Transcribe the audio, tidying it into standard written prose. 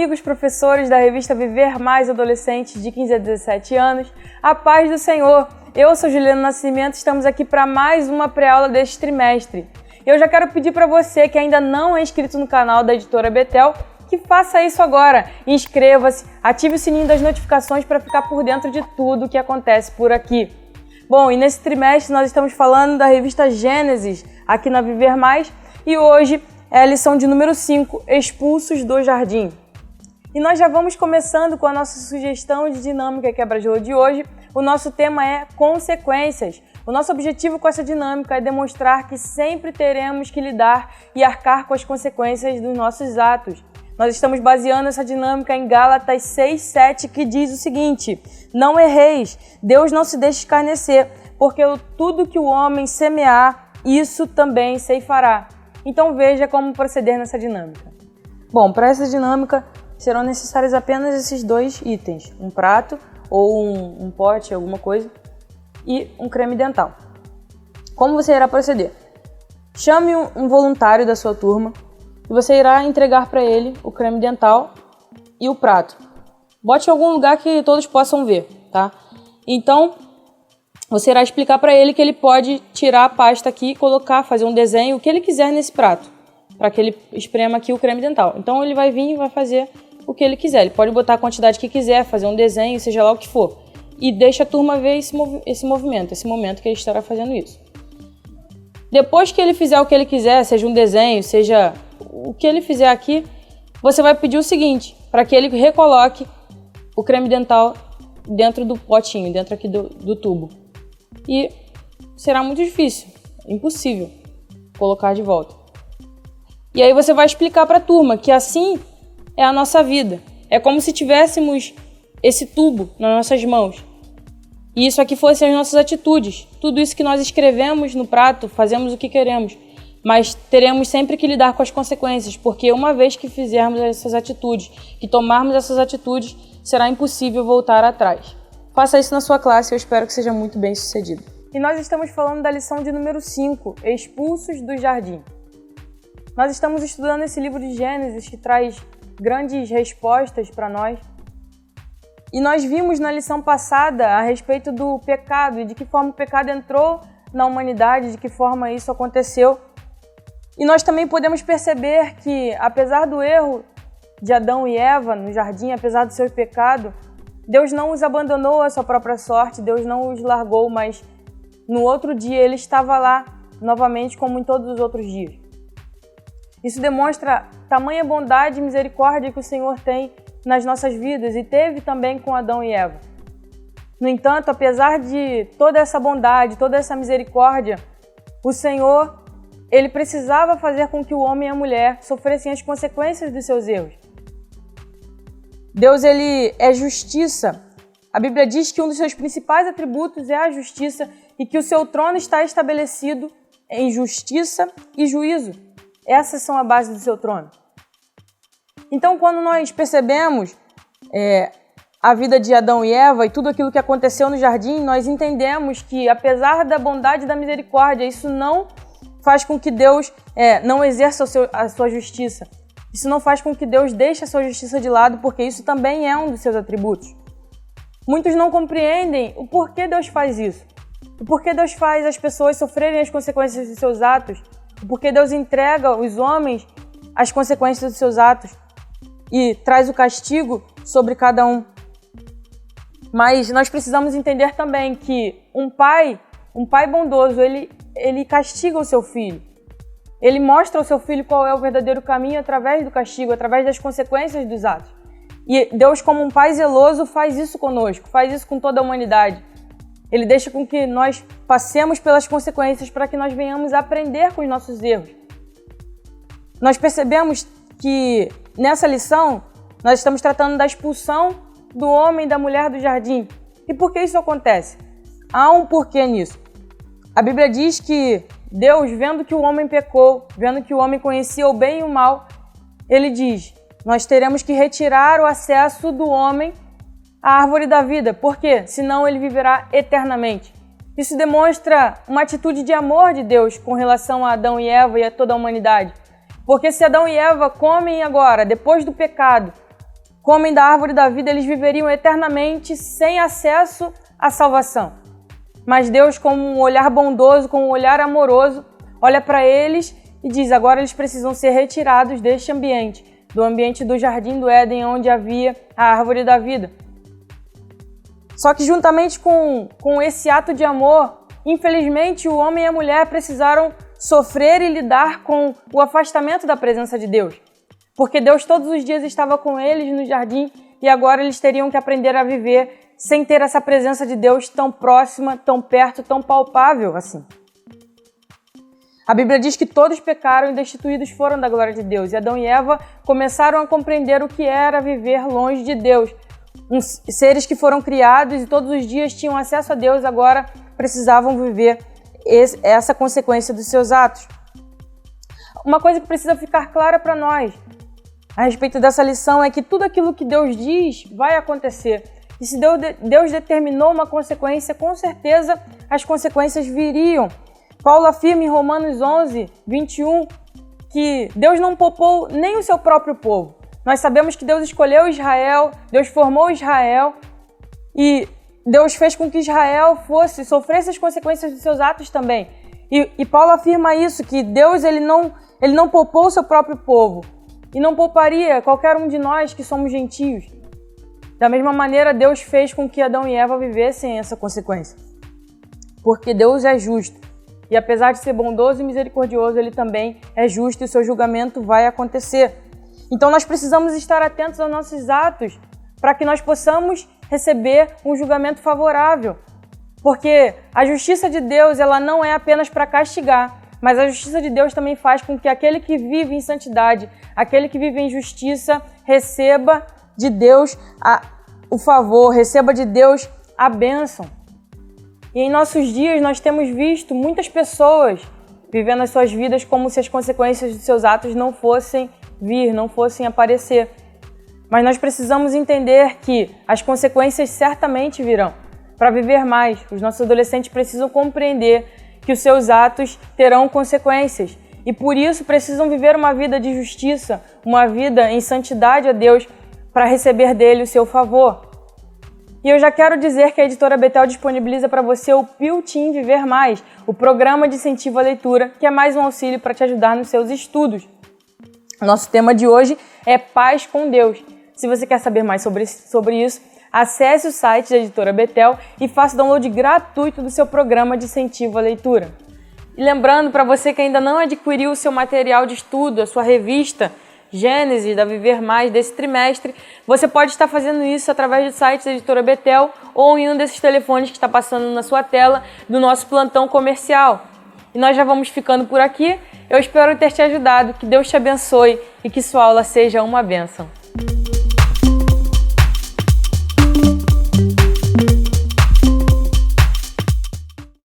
amigos professores da revista Viver Mais Adolescentes de 15 a 17 anos, a paz do Senhor. Eu sou Juliana Nascimento, estamos aqui para mais uma pré-aula deste trimestre. Eu já quero pedir para você que ainda não é inscrito no canal da Editora Betel, que faça isso agora. Inscreva-se, ative o sininho das notificações para ficar por dentro de tudo o que acontece por aqui. Bom, e nesse trimestre nós estamos falando da revista Gênesis, aqui na Viver Mais, e hoje é a lição de número 5, Expulsos do Jardim. E nós já vamos começando com a nossa sugestão de dinâmica quebra-gelo de hoje. O nosso tema é consequências. O nosso objetivo com essa dinâmica é demonstrar que sempre teremos que lidar e arcar com as consequências dos nossos atos. Nós estamos baseando essa dinâmica em Gálatas 6:7, que diz o seguinte: não erreis, Deus não se deixe escarnecer, porque tudo que o homem semear, isso também ceifará. Então veja como proceder nessa dinâmica. Bom, para essa dinâmica serão necessários apenas esses dois itens, um prato ou um pote, alguma coisa, e um creme dental. Como você irá proceder? Chame um voluntário da sua turma e você irá entregar para ele o creme dental e o prato. Bote em algum lugar que todos possam ver, tá? Então, você irá explicar para ele que ele pode tirar a pasta aqui e colocar, fazer um desenho, o que ele quiser nesse prato, para que ele esprema aqui o creme dental. Então ele vai vir e vai fazer o que ele quiser. Ele pode botar a quantidade que quiser, fazer um desenho, seja lá o que for. E deixa a turma ver esse movimento, esse momento que ele estará fazendo isso. Depois que ele fizer o que ele quiser, seja um desenho, seja o que ele fizer aqui, você vai pedir o seguinte, para que ele recoloque o creme dental dentro do potinho, dentro aqui do tubo. E será muito difícil, impossível colocar de volta. E aí você vai explicar para a turma que assim é a nossa vida. É como se tivéssemos esse tubo nas nossas mãos. E isso aqui fossem as nossas atitudes. Tudo isso que nós escrevemos no prato, fazemos o que queremos. Mas teremos sempre que lidar com as consequências, porque uma vez que fizermos essas atitudes, que tomarmos essas atitudes, será impossível voltar atrás. Faça isso na sua classe, eu espero que seja muito bem sucedido. E nós estamos falando da lição de número 5, Expulsos do Jardim. Nós estamos estudando esse livro de Gênesis que traz grandes respostas para nós. E nós vimos na lição passada a respeito do pecado e de que forma o pecado entrou na humanidade, de que forma isso aconteceu. E nós também podemos perceber que, apesar do erro de Adão e Eva no jardim, apesar do seu pecado, Deus não os abandonou à sua própria sorte, Deus não os largou, mas no outro dia ele estava lá novamente como em todos os outros dias. Isso demonstra tamanha bondade e misericórdia que o Senhor tem nas nossas vidas e teve também com Adão e Eva. No entanto, apesar de toda essa bondade, toda essa misericórdia, o Senhor, ele precisava fazer com que o homem e a mulher sofressem as consequências dos seus erros. Deus, ele é justiça. A Bíblia diz que um dos seus principais atributos é a justiça e que o seu trono está estabelecido em justiça e juízo. Essas são a base do seu trono. Então, quando nós percebemos a vida de Adão e Eva e tudo aquilo que aconteceu no jardim, nós entendemos que, apesar da bondade e da misericórdia, isso não faz com que Deus não exerça a sua justiça. Isso não faz com que Deus deixe a sua justiça de lado, porque isso também é um dos seus atributos. Muitos não compreendem o porquê Deus faz isso. O porquê Deus faz as pessoas sofrerem as consequências dos seus atos. O porquê Deus entrega os homens às consequências dos seus atos e traz o castigo sobre cada um. Mas nós precisamos entender também que um pai bondoso, ele castiga o seu filho. Ele mostra ao seu filho qual é o verdadeiro caminho através do castigo, através das consequências dos atos. E Deus, como um pai zeloso, faz isso conosco, faz isso com toda a humanidade. Ele deixa com que nós passemos pelas consequências para que nós venhamos a aprender com os nossos erros. Nós percebemos que nessa lição nós estamos tratando da expulsão do homem e da mulher do jardim. E por que isso acontece? Há um porquê nisso. A Bíblia diz que Deus, vendo que o homem pecou, vendo que o homem conhecia o bem e o mal, ele diz: nós teremos que retirar o acesso do homem à árvore da vida. Por quê? Senão ele viverá eternamente. Isso demonstra uma atitude de amor de Deus com relação a Adão e Eva e a toda a humanidade. Porque se Adão e Eva comem agora, depois do pecado, comem da árvore da vida, eles viveriam eternamente sem acesso à salvação. Mas Deus, com um olhar bondoso, com um olhar amoroso, olha para eles e diz: agora eles precisam ser retirados deste ambiente, do ambiente do Jardim do Éden, onde havia a árvore da vida. Só que juntamente com esse ato de amor, infelizmente o homem e a mulher precisaram sofrer e lidar com o afastamento da presença de Deus. Porque Deus todos os dias estava com eles no jardim e agora eles teriam que aprender a viver sem ter essa presença de Deus tão próxima, tão perto, tão palpável assim. A Bíblia diz que todos pecaram e destituídos foram da glória de Deus. E Adão e Eva começaram a compreender o que era viver longe de Deus. Seres que foram criados e todos os dias tinham acesso a Deus, agora precisavam viver essa consequência dos seus atos. Uma coisa que precisa ficar clara para nós a respeito dessa lição é que tudo aquilo que Deus diz vai acontecer. E se Deus determinou uma consequência, com certeza as consequências viriam. Paulo afirma em Romanos 11, 21, que Deus não poupou nem o seu próprio povo. Nós sabemos que Deus escolheu Israel, Deus formou Israel e Deus fez com que Israel sofresse as consequências dos seus atos também. E Paulo afirma isso, que Deus ele não poupou o seu próprio povo e não pouparia qualquer um de nós que somos gentios. Da mesma maneira, Deus fez com que Adão e Eva vivessem essa consequência. Porque Deus é justo. E apesar de ser bondoso e misericordioso, Ele também é justo e o seu julgamento vai acontecer. Então nós precisamos estar atentos aos nossos atos para que nós possamos receber um julgamento favorável. Porque a justiça de Deus ela não é apenas para castigar, mas a justiça de Deus também faz com que aquele que vive em santidade, aquele que vive em justiça, receba de Deus o favor, receba de Deus a bênção. E em nossos dias nós temos visto muitas pessoas vivendo as suas vidas como se as consequências de seus atos não fossem vir, não fossem aparecer. Mas nós precisamos entender que as consequências certamente virão. Para viver mais, os nossos adolescentes precisam compreender que os seus atos terão consequências e por isso precisam viver uma vida de justiça, uma vida em santidade a Deus para receber dele o seu favor. E eu já quero dizer que a editora Betel disponibiliza para você o Piltim Viver Mais, o programa de incentivo à leitura, que é mais um auxílio para te ajudar nos seus estudos. Nosso tema de hoje é Paz com Deus. Se você quer saber mais sobre isso, acesse o site da editora Betel e faça o download gratuito do seu programa de incentivo à leitura. E lembrando, para você que ainda não adquiriu o seu material de estudo, a sua revista Gênesis da Viver Mais desse trimestre, você pode estar fazendo isso através do site da editora Betel ou em um desses telefones que está passando na sua tela do nosso plantão comercial. E nós já vamos ficando por aqui. Eu espero ter te ajudado, que Deus te abençoe e que sua aula seja uma bênção.